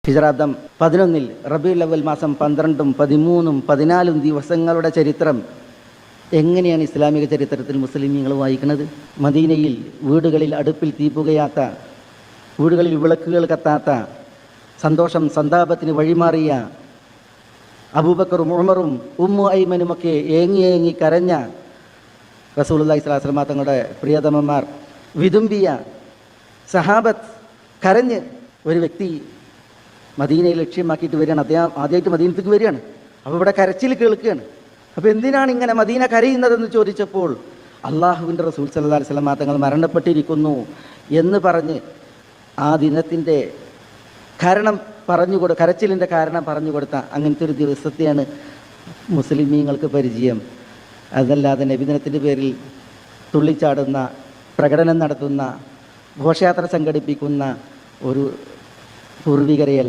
ഹിജ്റാബ്ദം 11 റബീഉൽ അവ്വൽ മാസം 12, 13, 14 ദിവസങ്ങളുടെ ചരിത്രം എങ്ങനെയാണ് ഇസ്ലാമിക ചരിത്രത്തിൽ മുസ്ലിമീങ്ങൾ വായിക്കുന്നത്? മദീനയിൽ വീടുകളിൽ അടുപ്പിൽ തീ പുകയാത്ത, വീടുകളിൽ വിളക്കുകൾ കത്താത്ത, സന്തോഷം സന്താപത്തിന് വഴിമാറിയ അബൂബക്കറും ഉമറും ഉമ്മു ഐമനുമൊക്കെ ഏങ്ങി കരഞ്ഞ റസൂലുള്ളാഹി സ്വല്ലല്ലാഹു അലൈഹി വസല്ലം തങ്ങളുടെ പ്രിയതമന്മാർ വിതുമ്പിയ സഹാബത്ത് കരഞ്ഞ് ഒരു വ്യക്തി മദീനയെ ലക്ഷ്യമാക്കിയിട്ട് വരികയാണ്. അദ്ദേഹം ആദ്യമായിട്ട് മദീനത്തേക്ക് വരികയാണ്. അപ്പോൾ ഇവിടെ കരച്ചിൽ കേൾക്കുകയാണ്. അപ്പോൾ എന്തിനാണ് ഇങ്ങനെ മദീന കരയുന്നതെന്ന് ചോദിച്ചപ്പോൾ അള്ളാഹുവിൻ്റെ റസൂൽ സല്ലല്ലാഹു അലൈഹി വസല്ലം തങ്ങൾ മരണപ്പെട്ടിരിക്കുന്നു എന്ന് പറഞ്ഞ് ആ ദിനത്തിൻ്റെ കാരണം കരച്ചിലിൻ്റെ കാരണം പറഞ്ഞു കൊടുത്ത അങ്ങനത്തെ ഒരു ദിവസത്തെയാണ് മുസ്ലിമീങ്ങൾക്ക് പരിചയം. അതല്ലാതെ നബിദിനത്തിൻ്റെ പേരിൽ തുള്ളിച്ചാടുന്ന, പ്രകടനം നടത്തുന്ന, ഘോഷയാത്ര സംഘടിപ്പിക്കുന്ന ഒരു പൂർവികരെയല്ല.